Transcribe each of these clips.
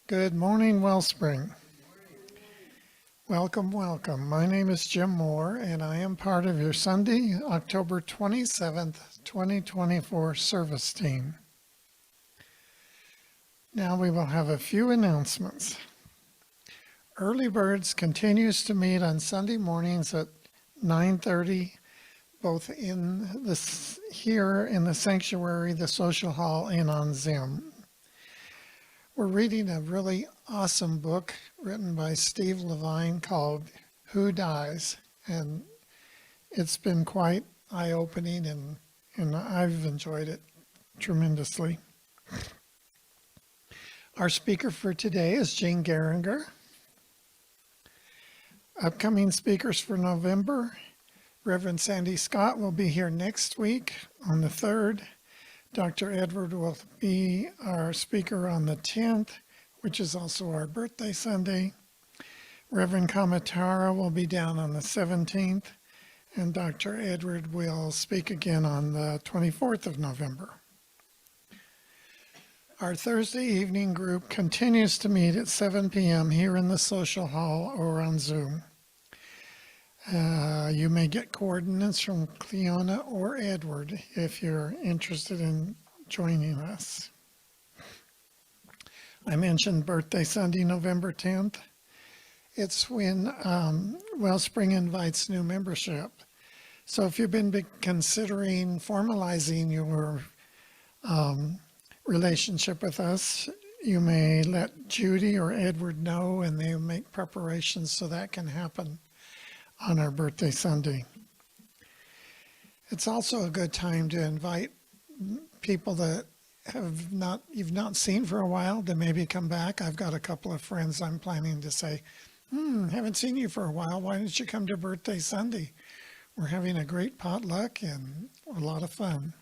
Good morning, Wellspring. Welcome, welcome. My name is Jim Moore, and I am part of your Sunday, October 27th, 2024 service team. Now we will have a few announcements. Early Birds continues to meet on Sunday mornings at 9:30, both here in the sanctuary, the social hall, and on Zoom. We're reading a really awesome book written by Steve Levine called Who Dies? And it's been quite eye-opening and I've enjoyed it tremendously. Our speaker for today is Jeanne Gehringer. Upcoming speakers for November, Reverend Sandy Scott will be here next week on the 3rd. Dr. Edward will be our speaker on the 10th, which is also our birthday Sunday. Reverend Kamatara will be down on the 17th, and Dr. Edward will speak again on the 24th of November. Our Thursday evening group continues to meet at 7 p.m. here in the social hall or on Zoom. You may get coordinates from Cleona or Edward if you're interested in joining us. I mentioned birthday Sunday, November 10th. It's when Wellspring invites new membership. So if you've been considering formalizing your relationship with us, you may let Judy or Edward know, and they'll make preparations so that can happen on our birthday Sunday. It's also a good time to invite people that you've not seen for a while to maybe come back. I've got a couple of friends I'm planning to say, haven't seen you for a while. Why don't you come to birthday Sunday? We're having a great potluck and a lot of fun.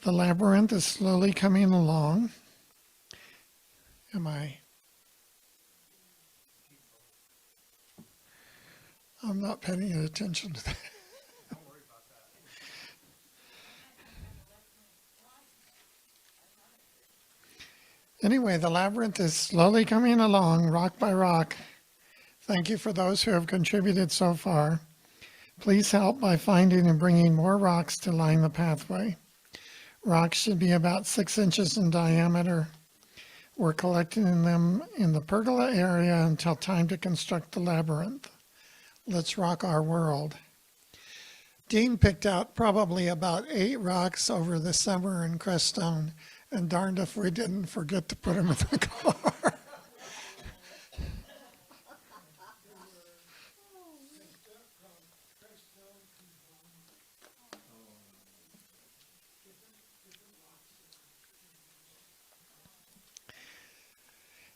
The labyrinth is slowly coming along. I'm not paying attention to that. Don't worry about that. Anyway, the labyrinth is slowly coming along, rock by rock. Thank you for those who have contributed so far. Please help by finding and bringing more rocks to line the pathway. Rocks should be about 6 inches in diameter. We're collecting them in the pergola area until time to construct the labyrinth. Let's rock our world. Dean picked out probably about 8 rocks over the summer in Crestone, and darned if we didn't forget to put them in the car.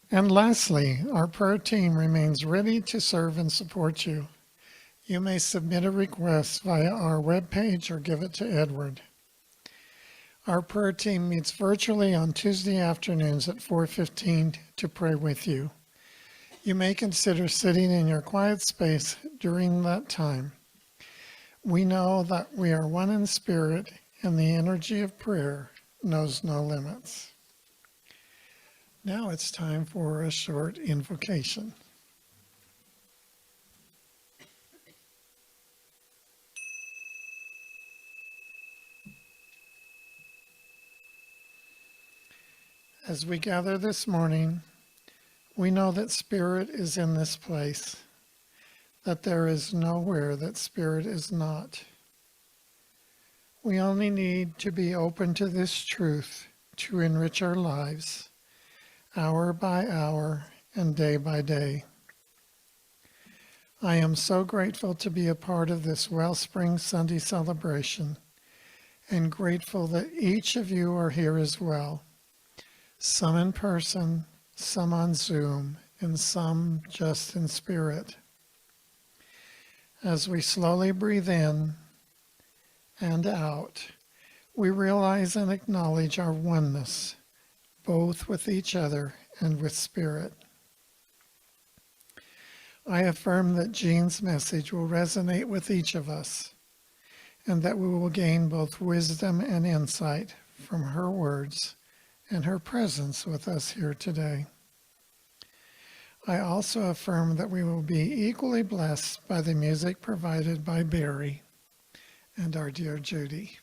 And lastly, our prayer team remains ready to serve and support you. You may submit a request via our webpage or give it to Edward. Our prayer team meets virtually on Tuesday afternoons at 4:15 to pray with you. You may consider sitting in your quiet space during that time. We know that we are one in spirit, and the energy of prayer knows no limits. Now it's time for a short invocation. As we gather this morning, we know that Spirit is in this place, that there is nowhere that Spirit is not. We only need to be open to this truth to enrich our lives, hour by hour and day by day. I am so grateful to be a part of this Wellspring Sunday celebration, and grateful that each of you are here as well. Some in person, some on Zoom, and some just in spirit. As we slowly breathe in and out, we realize and acknowledge our oneness, both with each other and with Spirit. I affirm that Jeanne's message will resonate with each of us, and that we will gain both wisdom and insight from her words and her presence with us here today. I also affirm that we will be equally blessed by the music provided by Barry and our dear Judy.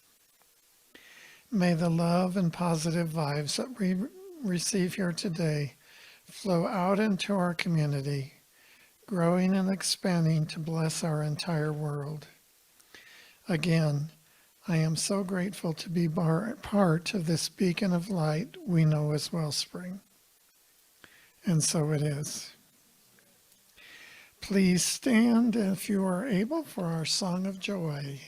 May the love and positive vibes that we receive here today flow out into our community, growing and expanding to bless our entire world. Again, I am so grateful to be part of this beacon of light we know as Wellspring. And so it is. Please stand if you are able for our song of joy.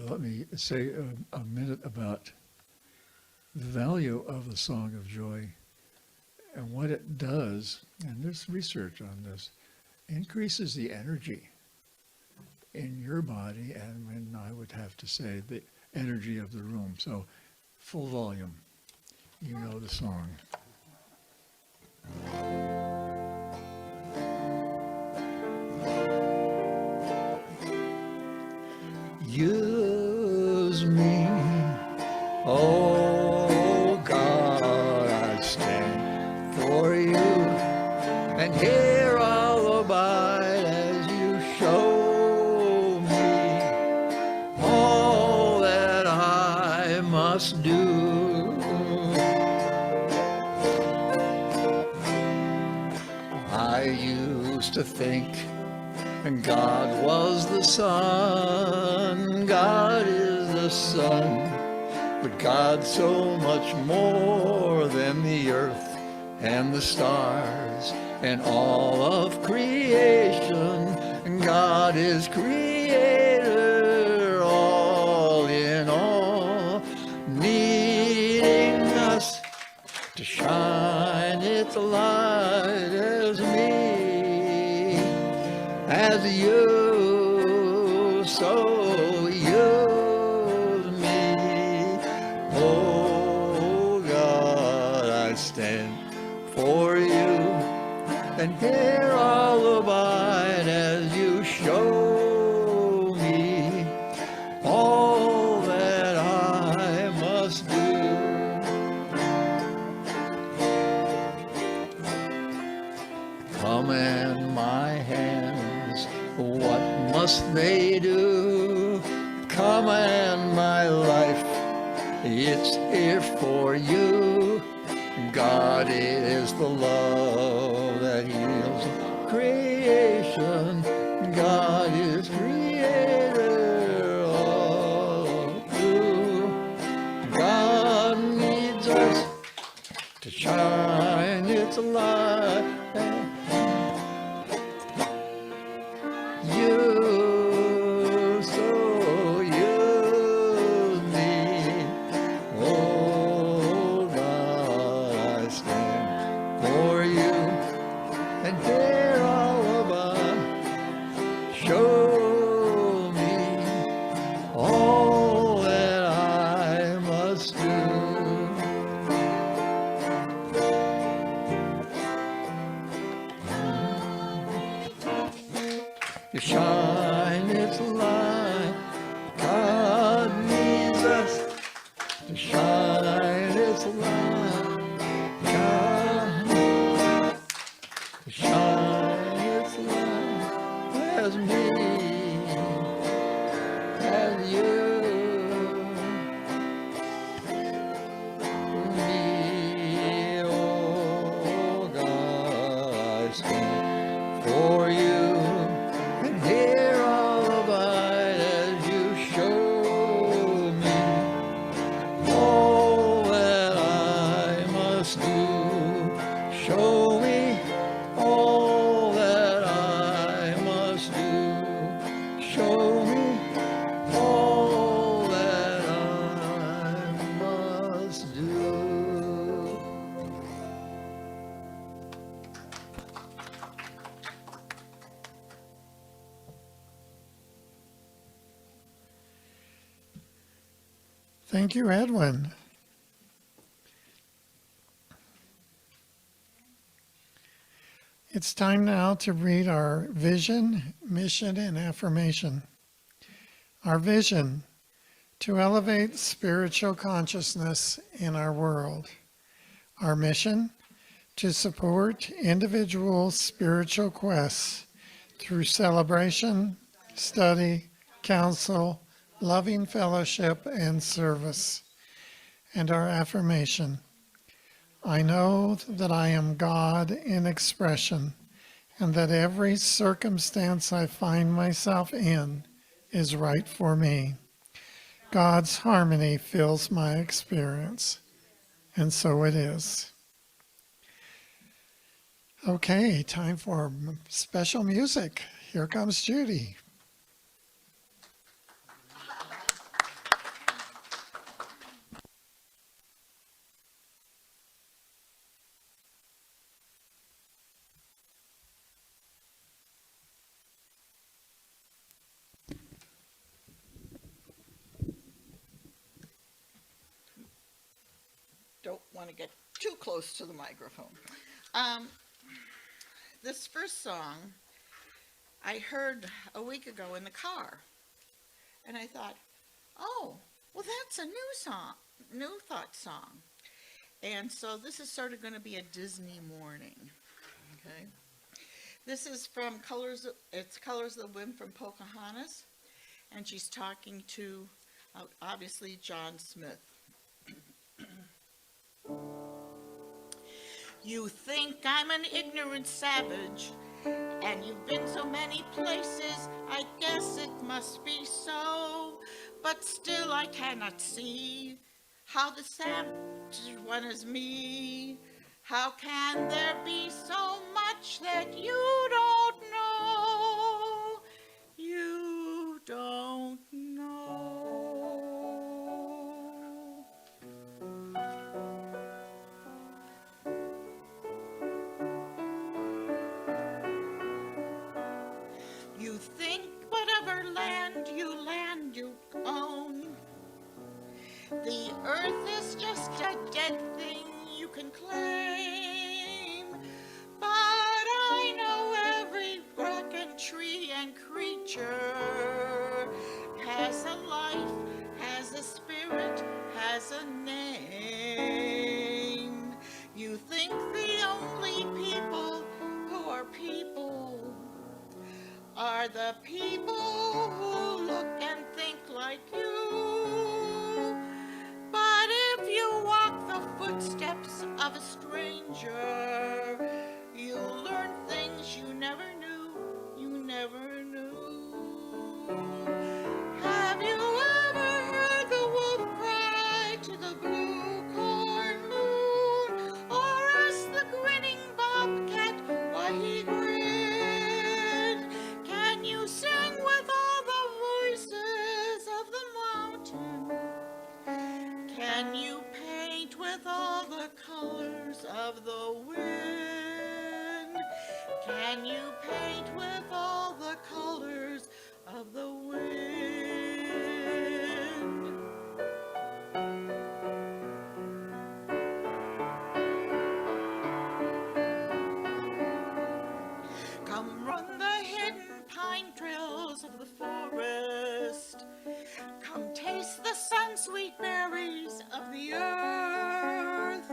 Let me say a minute about the value of the Song of Joy and what it does, and there's research on this, increases the energy in your body, and I would have to say the energy of the room. So full volume, you know the song. Use me, oh God, I stand for you, and here I'll abide as you show me all that I must do. I used to think and God was the sun, God is the sun, but God's so much more than the earth and the stars and all of creation. And God is creator, all in all, needing us to shine its light as me. As you, so use me, oh God, I stand for you, and here I'll abide as you show me all that I must do. Command my hands, what must they do? Command my life, it's here for you. God is the love that heals creation. God is creator of you. God needs us to shine its light. You, so use me, oh God, I stand for you, and here I'll abide, show me all that I must do. To shine its light, God needs us to shine its light, God to shine its light as me, as you, me, oh God, I stand for you. Here I'll abide as you show me all that I must do. Show me all that I must do. Show me all that I must do. Thank you, Edwin. It's time now to read our vision, mission, and affirmation. Our vision: to elevate spiritual consciousness in our world. Our mission: to support individual spiritual quests through celebration, study, counsel, loving fellowship, and service. And our affirmation: I know that I am God in expression, and that every circumstance I find myself in is right for me. God's harmony fills my experience, and so it is. Okay, time for special music. Here comes Judy. Don't want to get too close to the microphone. Um, this first song I heard a week ago in the car, and I thought, oh, well, that's a new song, new thought song. And so this is sort of going to be a Disney morning, okay? This is from Colors of the Wind from Pocahontas, and she's talking to, obviously, John Smith. You think I'm an ignorant savage, and you've been so many places, I guess it must be so. But still I cannot see how the savage one is me. How can there be so much that you don't know? You don't know. You think whatever land you own, the earth is just a dead thing you can claim. But I know every rock and tree and creature has a life, has a spirit, has a name. You think the only people who are people are the people who look and think like you. But if you walk the footsteps of a stranger, you'll learn things you never knew, you never knew. Have you ever heard the wolf cry to the blue corn moon, or ask the grinning bobcat why he grinned? Can you sing with all the voices of the mountain? Can you paint with all the colors of the wind? Can you paint with all the colors of the wind? Come run the hidden pine trails of the forest. Come taste the sun-sweet berries of the earth.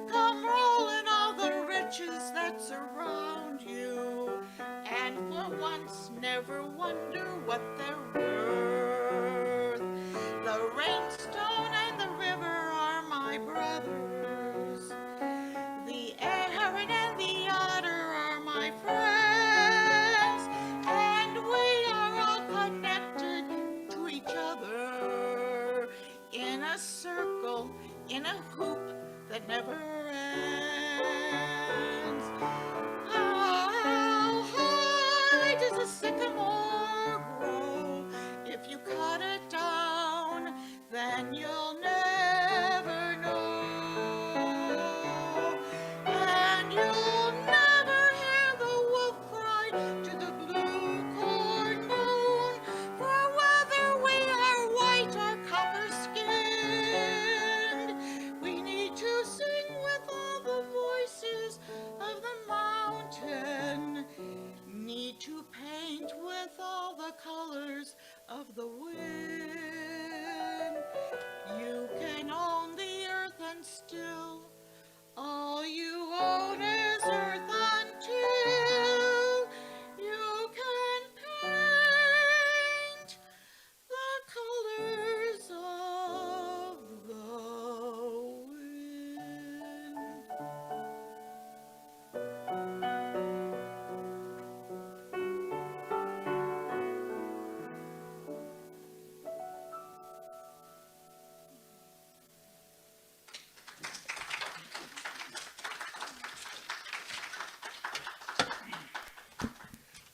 Come roll in all the riches that surround you, and for once never wonder what they're worth. The rainstone and the river are my brothers. The heron and the otter are my friends, and we are all connected to each other in a circle, in a hoop that never ends. How high does a sycamore grow? If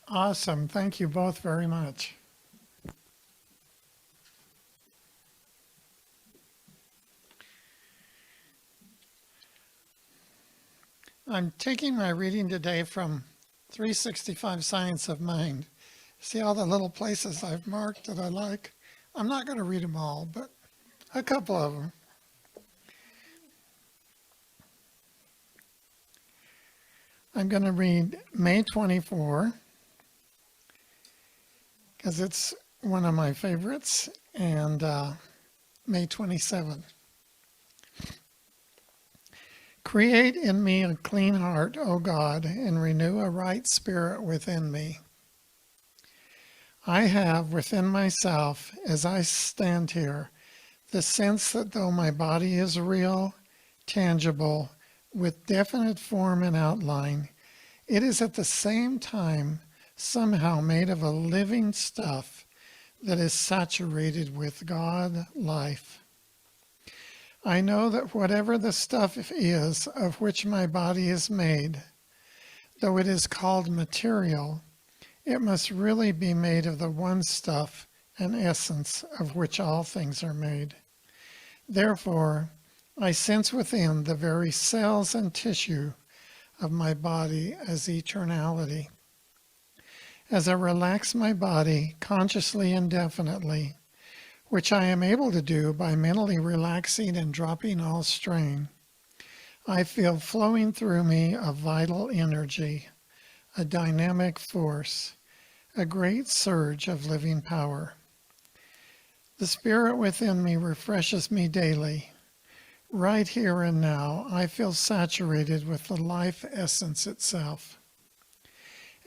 Awesome. Thank you both very much. I'm taking my reading today from 365 Science of Mind. See all the little places I've marked that I like? I'm not going to read them all, but a couple of them. I'm going to read May 24 because it's one of my favorites, and May 27. Create in me a clean heart, O God, and renew a right spirit within me. I have within myself, as I stand here, the sense that though my body is real, tangible, with definite form and outline, it is at the same time somehow made of a living stuff that is saturated with God life. I know that whatever the stuff is of which my body is made, though it is called material, it must really be made of the one stuff and essence of which all things are made. Therefore, I sense within the very cells and tissue of my body as eternality. As I relax my body consciously and definitely, which I am able to do by mentally relaxing and dropping all strain, I feel flowing through me a vital energy, a dynamic force, a great surge of living power. The spirit within me refreshes me daily. Right here and now, I feel saturated with the life essence itself.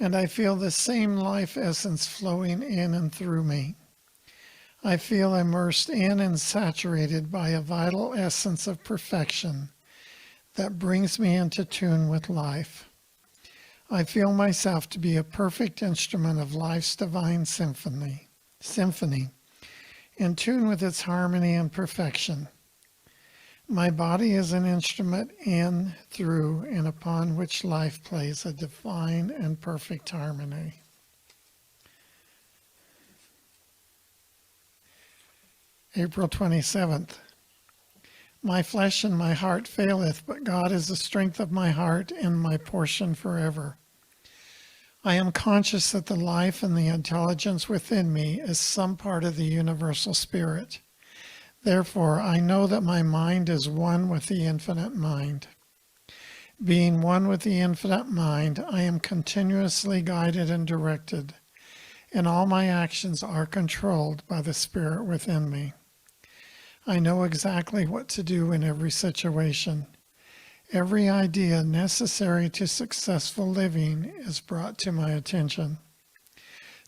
And I feel the same life essence flowing in and through me. I feel immersed in and saturated by a vital essence of perfection that brings me into tune with life. I feel myself to be a perfect instrument of life's divine symphony, in tune with its harmony and perfection. My body is an instrument in, through, and upon which life plays a divine and perfect harmony. April 27th. My flesh and my heart faileth, but God is the strength of my heart and my portion forever. I am conscious that the life and the intelligence within me is some part of the universal spirit. Therefore, I know that my mind is one with the infinite mind. Being one with the infinite mind, I am continuously guided and directed, and all my actions are controlled by the spirit within me. I know exactly what to do in every situation. Every idea necessary to successful living is brought to my attention.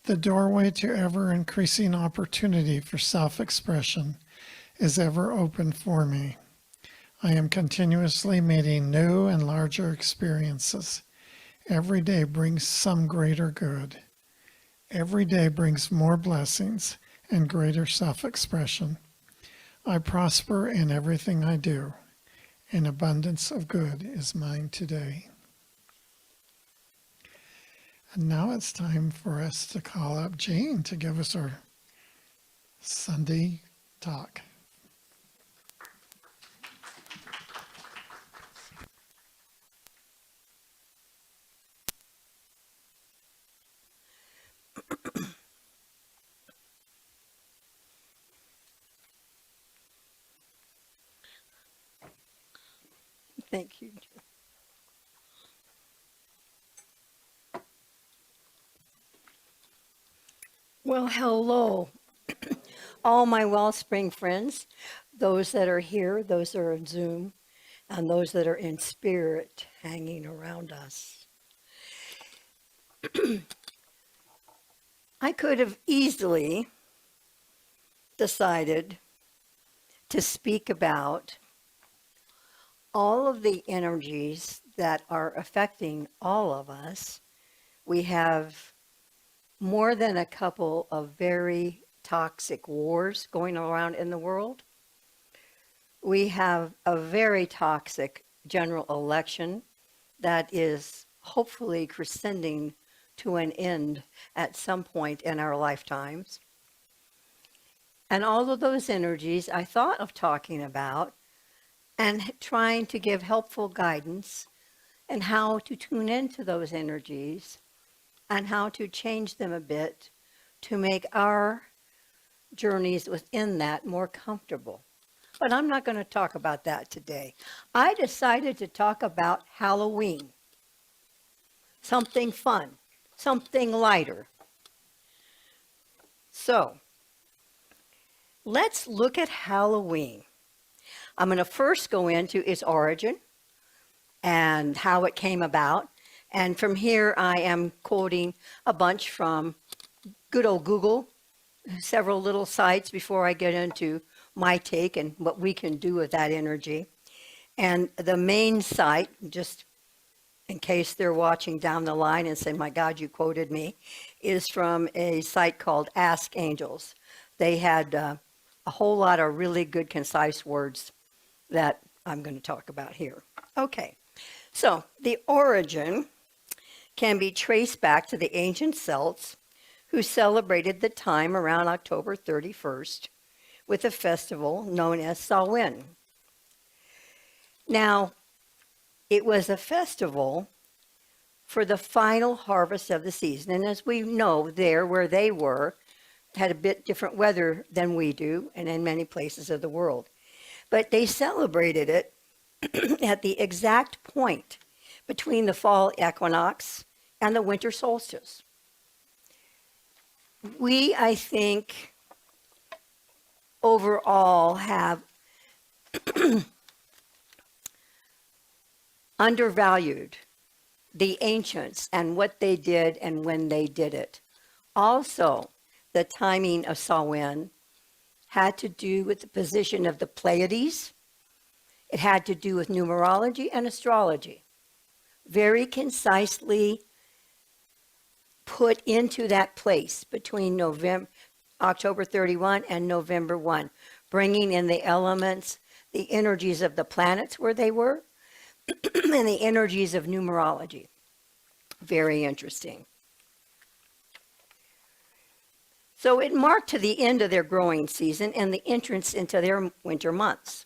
The doorway to ever-increasing opportunity for self-expression is ever open for me. I am continuously meeting new and larger experiences. Every day brings some greater good. Every day brings more blessings and greater self-expression. I prosper in everything I do. An abundance of good is mine today. And now it's time for us to call up Jeanne to give us our Sunday talk. Thank you. Well, hello, all my Wellspring friends, those that are here, those that are on Zoom, and those that are in spirit hanging around us. I could have easily decided to speak about all of the energies that are affecting all of us. We have more than a couple of very toxic wars going around in the world. We have a very toxic general election that is hopefully crescending to an end at some point in our lifetimes. And all of those energies I thought of talking about and trying to give helpful guidance and how to tune into those energies and how to change them a bit to make our journeys within that more comfortable. But I'm not going to talk about that today. I decided to talk about Halloween. Something fun, something lighter. So, let's look at Halloween. I'm going to first go into its origin and how it came about. And from here, I am quoting a bunch from good old Google, several little sites before I get into my take and what we can do with that energy. And the main site, just in case they're watching down the line and say, my God, you quoted me, is from a site called Ask Angels. They had a whole lot of really good, concise words that I'm going to talk about here. Okay, so the origin can be traced back to the ancient Celts who celebrated the time around October 31st with a festival known as Samhain. Now, it was a festival for the final harvest of the season. And as we know, there where they were, had a bit different weather than we do, and in many places of the world. But they celebrated it at the exact point between the fall equinox and the winter solstice. We, I think, overall have undervalued the ancients and what they did and when they did it. Also, the timing of Samhain had to do with the position of the Pleiades. It had to do with numerology and astrology. Very concisely put into that place between October 31 and November 1, bringing in the elements, the energies of the planets where they were, and the energies of numerology. Very interesting. So it marked to the end of their growing season and the entrance into their winter months.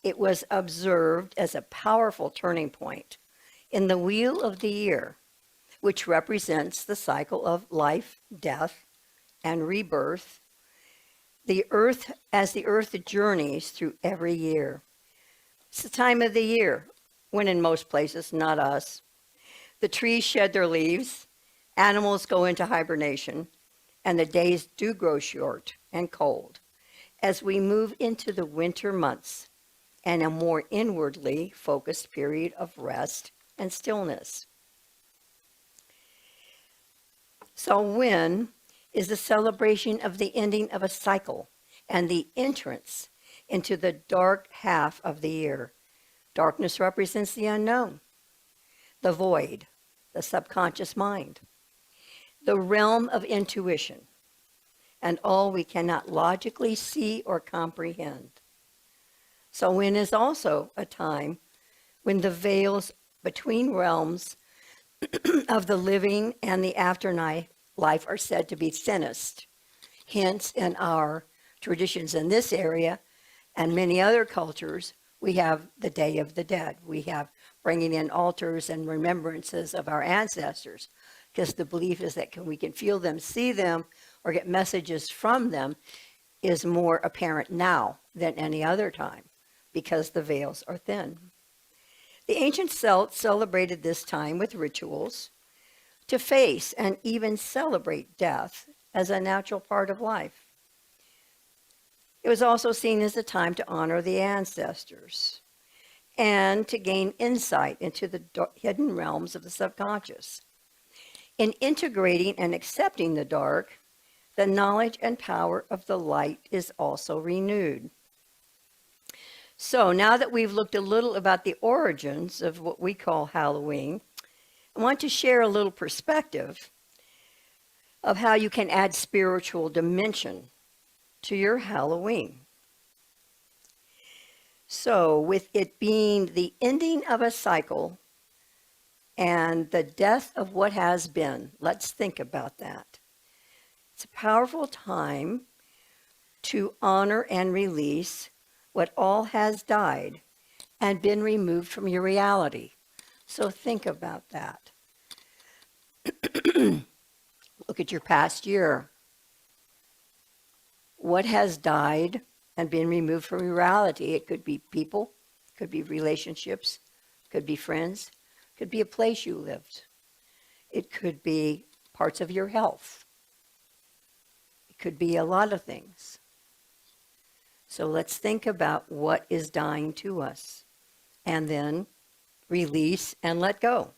It was observed as a powerful turning point in the wheel of the year, which represents the cycle of life, death, and rebirth, as the earth journeys through every year. It's the time of the year when in most places, not us, the trees shed their leaves, animals go into hibernation, and the days do grow short and cold as we move into the winter months and a more inwardly focused period of rest and stillness. Samhain is the celebration of the ending of a cycle and the entrance into the dark half of the year. Darkness represents the unknown, the void, the subconscious mind, the realm of intuition, and all we cannot logically see or comprehend. Samhain is also a time when the veils between realms of the living and the afterlife are said to be thinnest. Hence, in our traditions in this area and many other cultures, we have the Day of the Dead. We have bringing in altars and remembrances of our ancestors, because the belief is that we can feel them, see them, or get messages from them is more apparent now than any other time, because the veils are thin. The ancient Celts celebrated this time with rituals to face and even celebrate death as a natural part of life. It was also seen as a time to honor the ancestors and to gain insight into the hidden realms of the subconscious. In integrating and accepting the dark, the knowledge and power of the light is also renewed. So now that we've looked a little about the origins of what we call Halloween, I want to share a little perspective of how you can add spiritual dimension to your Halloween. So with it being the ending of a cycle and the death of what has been. Let's think about that. It's a powerful time to honor and release what all has died and been removed from your reality. So think about that. Look at your past year. What has died and been removed from your reality? It could be people, could be relationships, could be friends, could be a place you lived. It could be parts of your health. It could be a lot of things. So let's think about what is dying to us and then release and let go.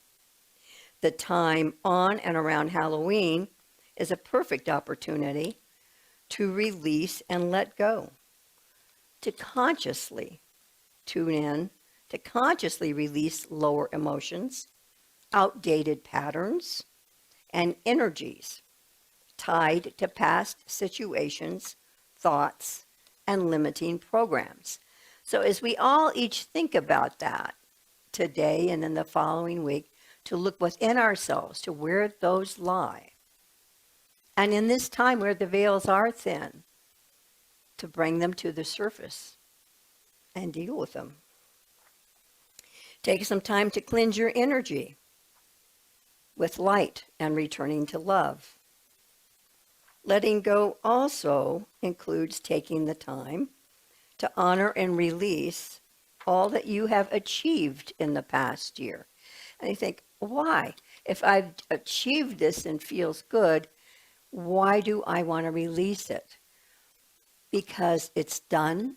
The time on and around Halloween is a perfect opportunity to release and let go, to consciously tune in, to consciously release lower emotions, outdated patterns, and energies tied to past situations, thoughts, and limiting programs. So as we all each think about that today and in the following week, to look within ourselves to where those lie. And in this time where the veils are thin, to bring them to the surface and deal with them. Take some time to cleanse your energy with light and returning to love. Letting go also includes taking the time to honor and release all that you have achieved in the past year. And you think, why? If I've achieved this and feels good, why do I want to release it? Because it's done.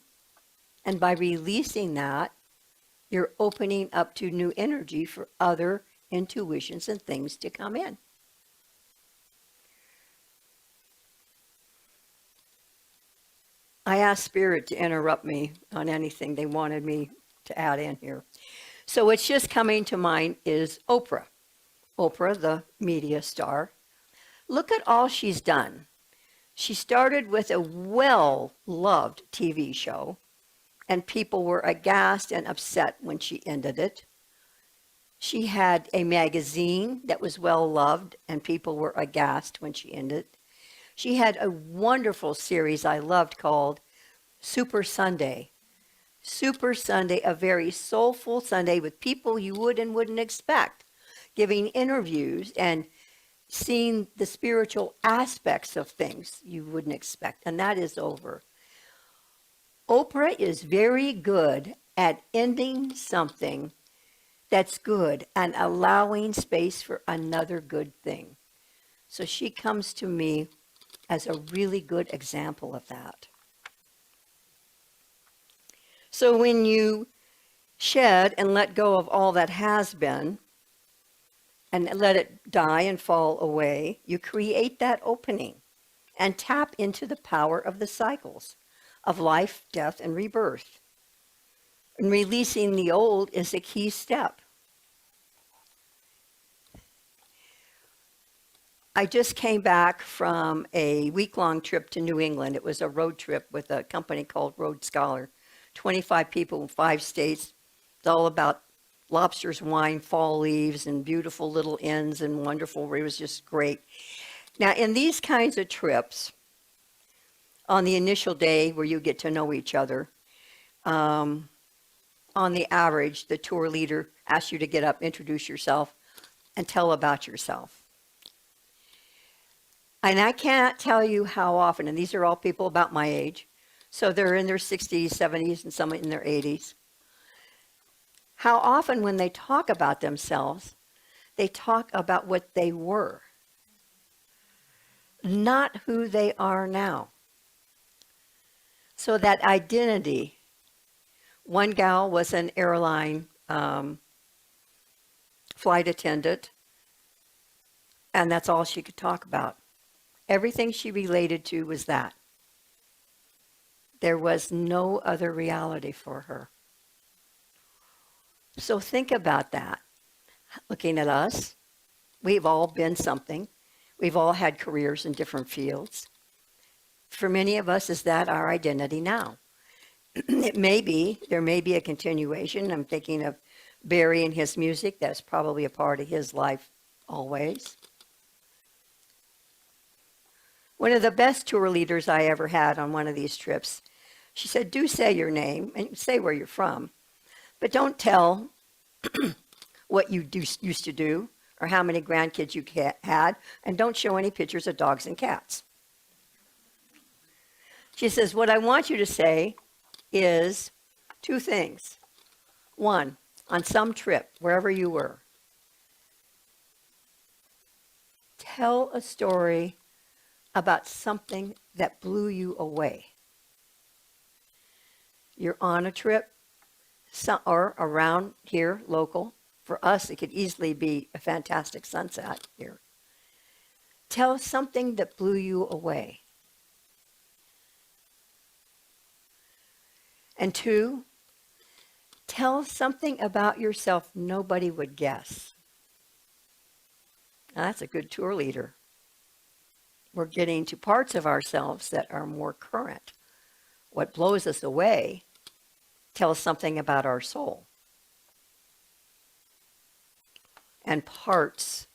And by releasing that, you're opening up to new energy for other intuitions and things to come in. I asked Spirit to interrupt me on anything they wanted me to add in here. So what's just coming to mind is Oprah. Oprah, the media star. Look at all she's done. She started with a well-loved TV show, and people were aghast and upset when she ended it. She had a magazine that was well-loved, and people were aghast when she ended it. She had a wonderful series I loved called Super Sunday. Super Sunday, a very soulful Sunday with people you would and wouldn't expect, giving interviews and seeing the spiritual aspects of things you wouldn't expect. And that is over. Oprah is very good at ending something that's good and allowing space for another good thing. So she comes to me as a really good example of that. So when you shed and let go of all that has been and let it die and fall away, you create that opening and tap into the power of the cycles of life, death, and rebirth. And releasing the old is a key step. I just came back from a week-long trip to New England. It was a road trip with a company called Road Scholar. 25 people in 5 states. It's all about lobsters, wine, fall leaves, and beautiful little inns and wonderful. It was just great. Now, in these kinds of trips, on the initial day where you get to know each other, on the average, the tour leader asks you to get up, introduce yourself, and tell about yourself. And I can't tell you how often, and these are all people about my age, so they're in their 60s, 70s, and some in their 80s. How often when they talk about themselves, they talk about what they were, not who they are now. So that identity, one gal was an airline flight attendant, and that's all she could talk about. Everything she related to was that. There was no other reality for her. So think about that. Looking at us, we've all been something. We've all had careers in different fields. For many of us, is that our identity now? There may be a continuation. I'm thinking of Barry and his music, that's probably a part of his life always. One of the best tour leaders I ever had on one of these trips, she said, do say your name and say where you're from, but don't tell what you used to do or how many grandkids you had, and don't show any pictures of dogs and cats. She says, what I want you to say is two things. One, on some trip, wherever you were, tell a story about something that blew you away. You're on a trip, or around here, local. For us, it could easily be a fantastic sunset here. Tell something that blew you away. And two, tell something about yourself nobody would guess. Now, that's a good tour leader. We're getting to parts of ourselves that are more current. What blows us away tells something about our soul. And parts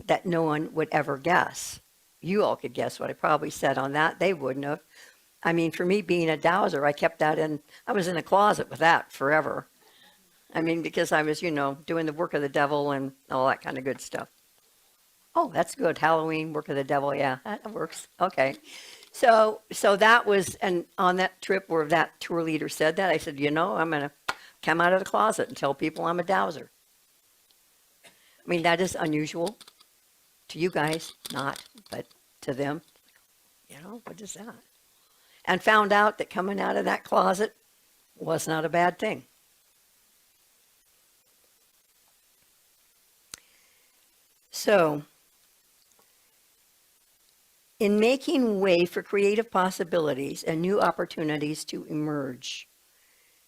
that no one would ever guess. You all could guess what I probably said on that. They wouldn't have. I mean, for me being a dowser, I kept that in, I was in a closet with that forever. I mean, because I was, doing the work of the devil and all that kind of good stuff. Oh, that's good. Halloween, work of the devil. Yeah, that works. Okay. So that was, and on that trip where that tour leader said that, I said, I'm going to come out of the closet and tell people I'm a dowser. I mean, that is unusual to you guys, not, but to them, what is that? And found out that coming out of that closet was not a bad thing. So, in making way for creative possibilities and new opportunities to emerge,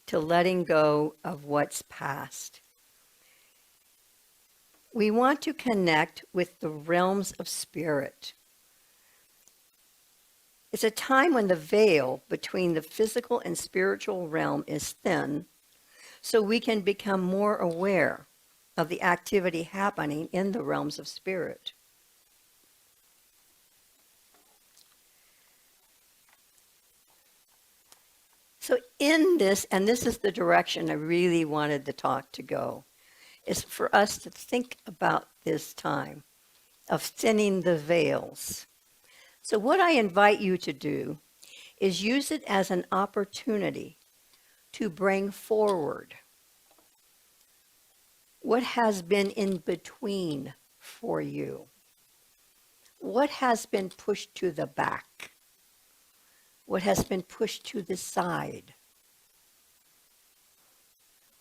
to letting go of what's past, we want to connect with the realms of spirit. It's a time when the veil between the physical and spiritual realm is thin, so we can become more aware of the activity happening in the realms of spirit. So in this, and this is the direction I really wanted the talk to go, is for us to think about this time of thinning the veils. So what I invite you to do is use it as an opportunity to bring forward what has been in between for you. What has been pushed to the back? What has been pushed to the side?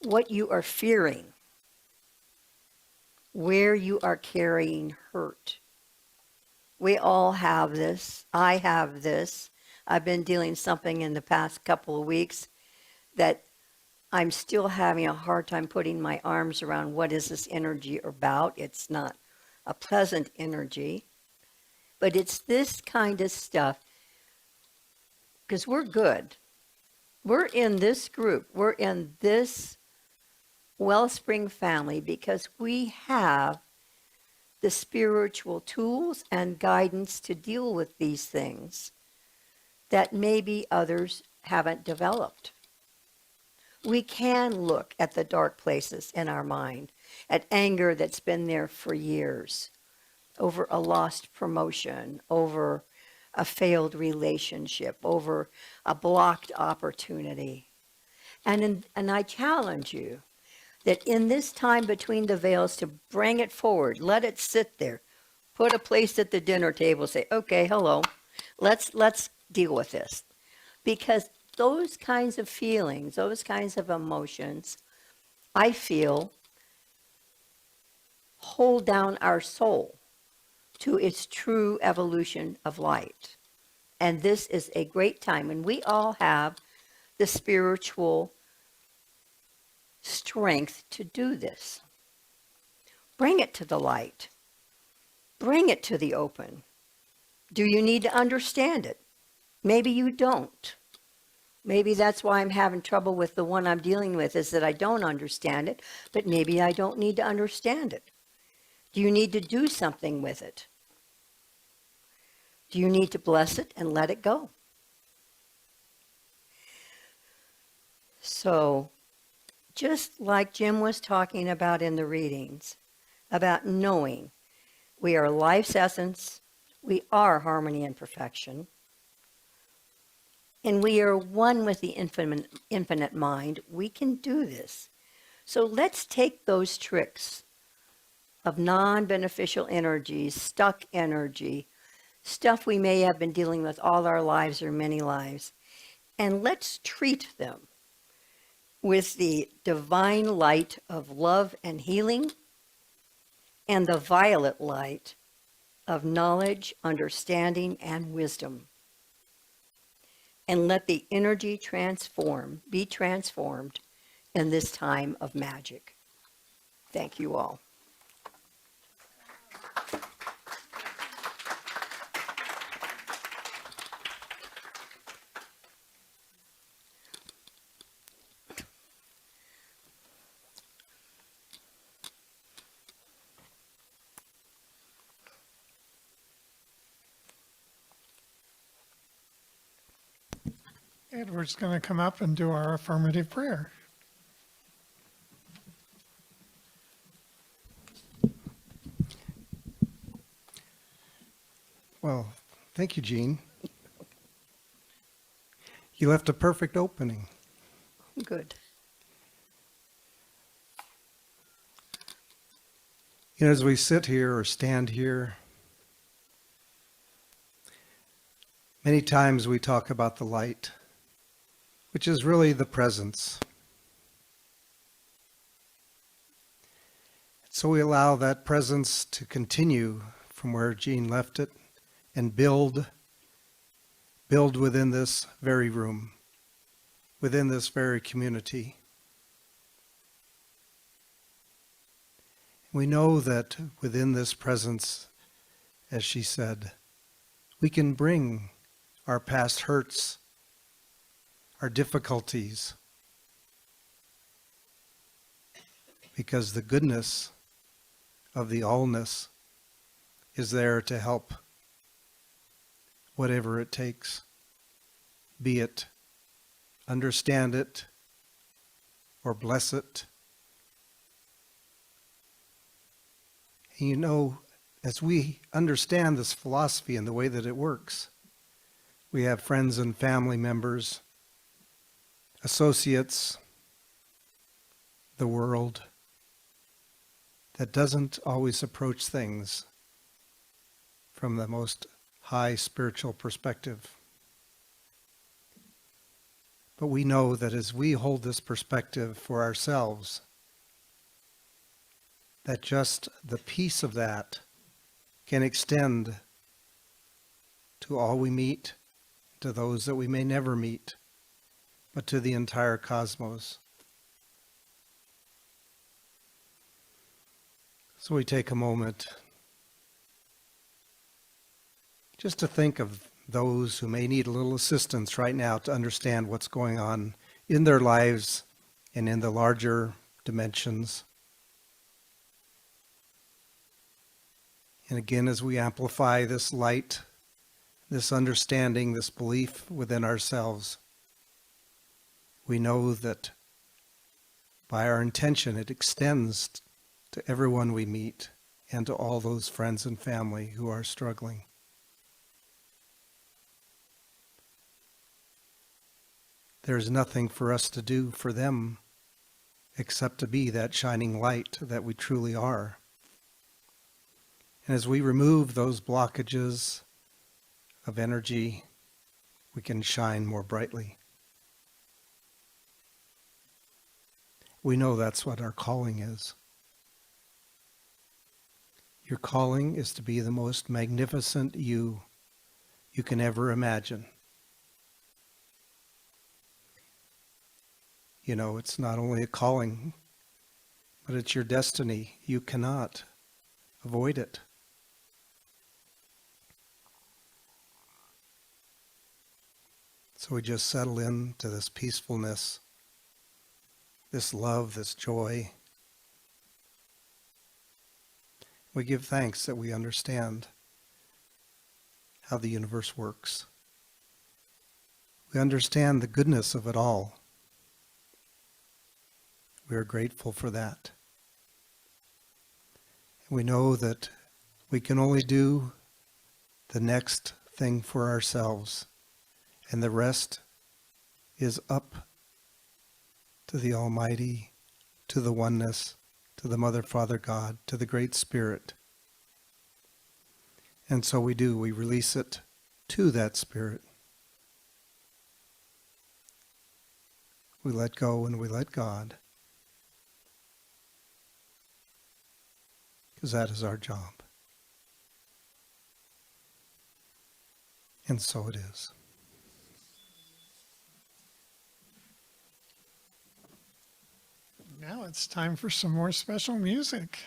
What you are fearing? Where you are carrying hurt? We all have this. I have this. I've been dealing something in the past couple of weeks that I'm still having a hard time putting my arms around what is this energy about. It's not a pleasant energy, but it's this kind of stuff because we're good. We're in this group. We're in this Wellspring family because we have the spiritual tools and guidance to deal with these things that maybe others haven't developed. We can look at the dark places in our mind, at anger that's been there for years, over a lost promotion, over a failed relationship, over a blocked opportunity. And I challenge you that in this time between the veils to bring it forward, let it sit there, put a place at the dinner table, say, okay, hello, let's deal with this. Because those kinds of feelings, those kinds of emotions, I feel, hold down our soul to its true evolution of light. And this is a great time, and we all have the spiritual strength to do this. Bring it to the light. Bring it to the open. Do you need to understand it? Maybe you don't. Maybe that's why I'm having trouble with the one I'm dealing with, is that I don't understand it, but maybe I don't need to understand it. Do you need to do something with it? Do you need to bless it and let it go? So, just like Jim was talking about in the readings, about knowing we are life's essence, we are harmony and perfection, and we are one with the infinite mind, we can do this. So let's take those tricks of non-beneficial energies, stuck energy, stuff we may have been dealing with all our lives or many lives, and let's treat them with the divine light of love and healing and the violet light of knowledge, understanding, and wisdom. And let the energy be transformed in this time of magic. Thank you all. Edward's going to come up and do our affirmative prayer. Well, thank you, Jeanne. You left a perfect opening. Good. You know, as we sit here or stand here, many times we talk about the light, which is really the presence. So we allow that presence to continue from where Jeanne left it and build within this very room, within this very community. We know that within this presence, as she said, we can bring our past hurts, our difficulties, because the goodness of the allness is there to help whatever it takes, be it understand it or bless it. And you know, as we understand this philosophy and the way that it works, we have friends and family members, associates, the world that doesn't always approach things from the most high spiritual perspective. But we know that as we hold this perspective for ourselves, that just the peace of that can extend to all we meet, to those that we may never meet, but to the entire cosmos. So we take a moment just to think of those who may need a little assistance right now to understand what's going on in their lives and in the larger dimensions. And again, as we amplify this light, this understanding, this belief within ourselves, we know that by our intention, it extends to everyone we meet and to all those friends and family who are struggling. There's nothing for us to do for them except to be that shining light that we truly are. And as we remove those blockages of energy, we can shine more brightly. We know that's what our calling is. Your calling is to be the most magnificent you can ever imagine. You know, it's not only a calling, but it's your destiny. You cannot avoid it. So we just settle into this peacefulness, this love, this joy. We give thanks that we understand how the universe works. We understand the goodness of it all. We are grateful for that. We know that we can only do the next thing for ourselves, and the rest is up to the Almighty, to the oneness, to the Mother, Father, God, to the Great Spirit. And so we do, we release it to that Spirit. We let go and we let God, because that is our job. And so it is. Now it's time for some more special music.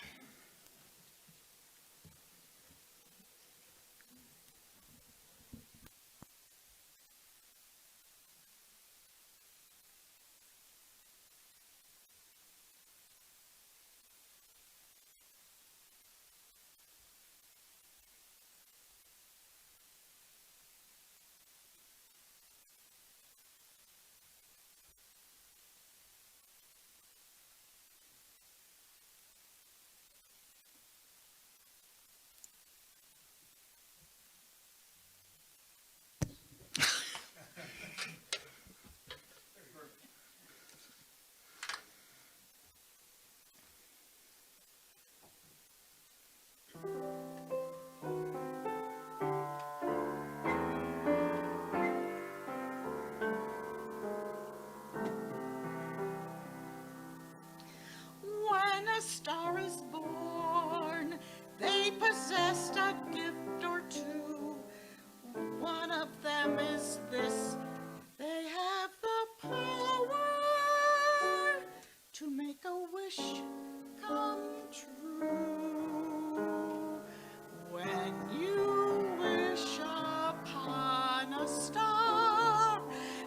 When a star is born, they possessed a gift or two. One of them is this: they have the power to make a wish come true. When you wish upon a star,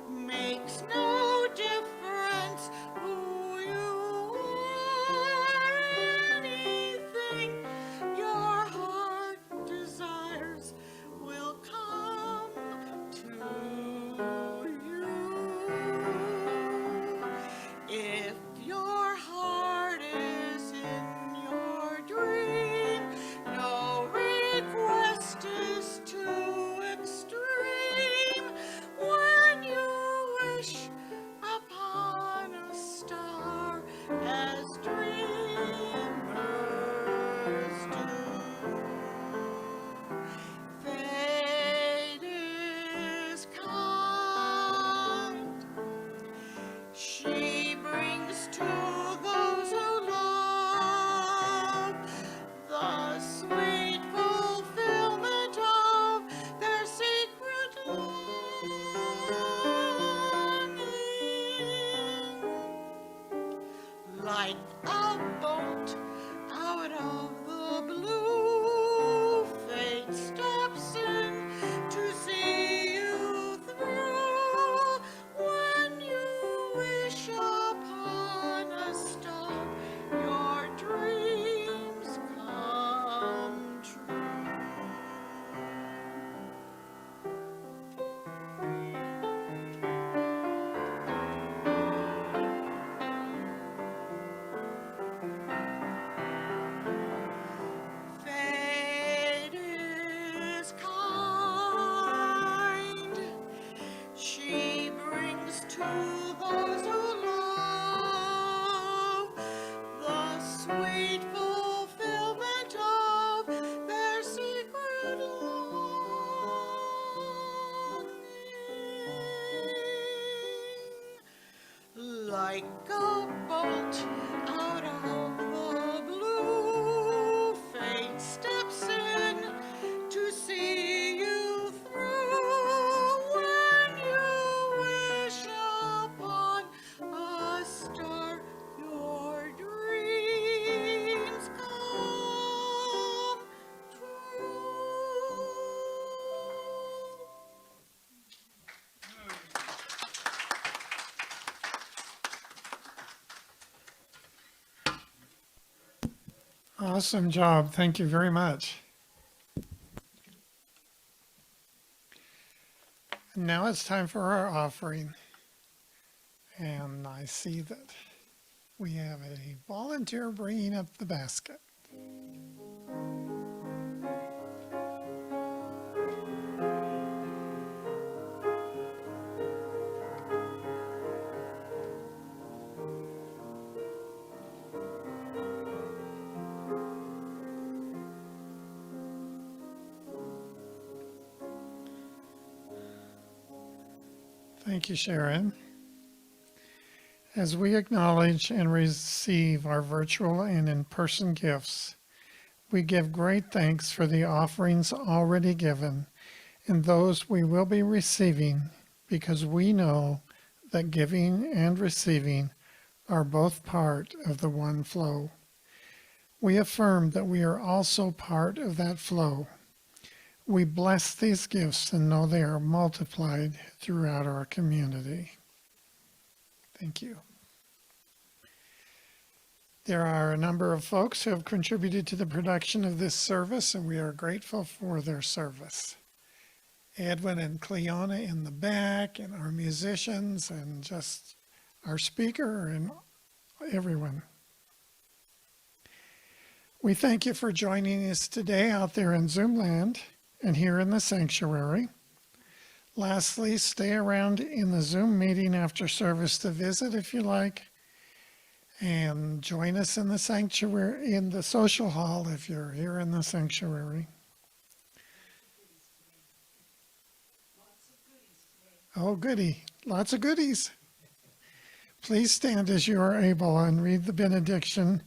makes no difference who you are. Anything your heart desires will come to you. If your heart is in your dream, no request is too extreme. When you wish upon a star, as dreamers do, fate is kind. She brings to those who love the sweet fulfillment of their secret longing. Like a bolt out of the blue, fate steps in to see you through. When you wish upon a star, your dreams come true. Fate is kind. She brings to those who love the sweet fulfillment of their secret longing. Like a bolt out of the blue, fate steps in to see you through. When you wish upon a star, your dreams come true. Awesome job. Thank you very much. And now it's time for our offering. And I see that we have a volunteer bringing up the basket. Thank you, Sharon. As we acknowledge and receive our virtual and in-person gifts, we give great thanks for the offerings already given and those we will be receiving, because we know that giving and receiving are both part of the one flow. We affirm that we are also part of that flow. We bless these gifts and know they are multiplied throughout our community. Thank you. There are a number of folks who have contributed to the production of this service, and we are grateful for their service. Edwin and Cleona in the back, and our musicians, and just our speaker, and everyone. We thank you for joining us today out there in Zoom land and here in the sanctuary. Lastly, stay around in the Zoom meeting after service to visit if you like, and join us in the sanctuary, in the social hall if you're here in the sanctuary. Oh, goody. Lots of goodies. Please stand as you are able and read the benediction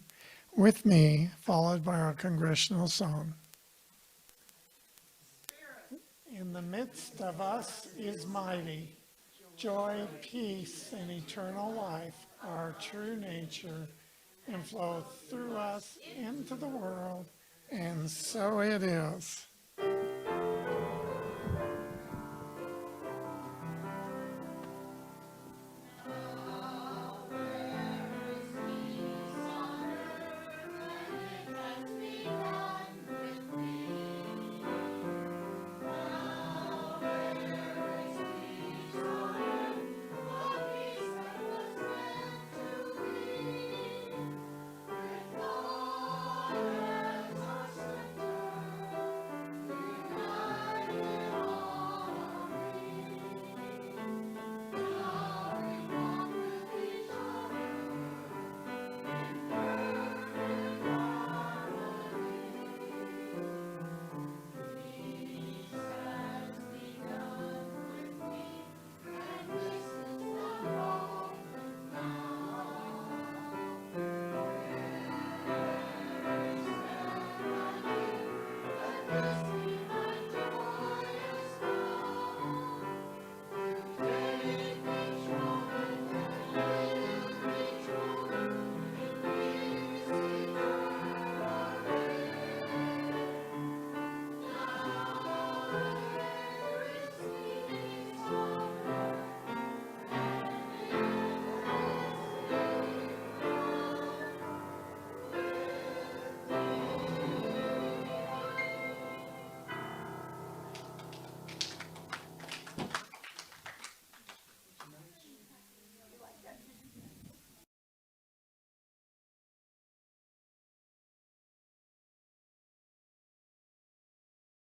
with me, followed by our congregational song. In the midst of us is mighty, joy, peace, and eternal life, our true nature, and flow through us into the world, and so it is.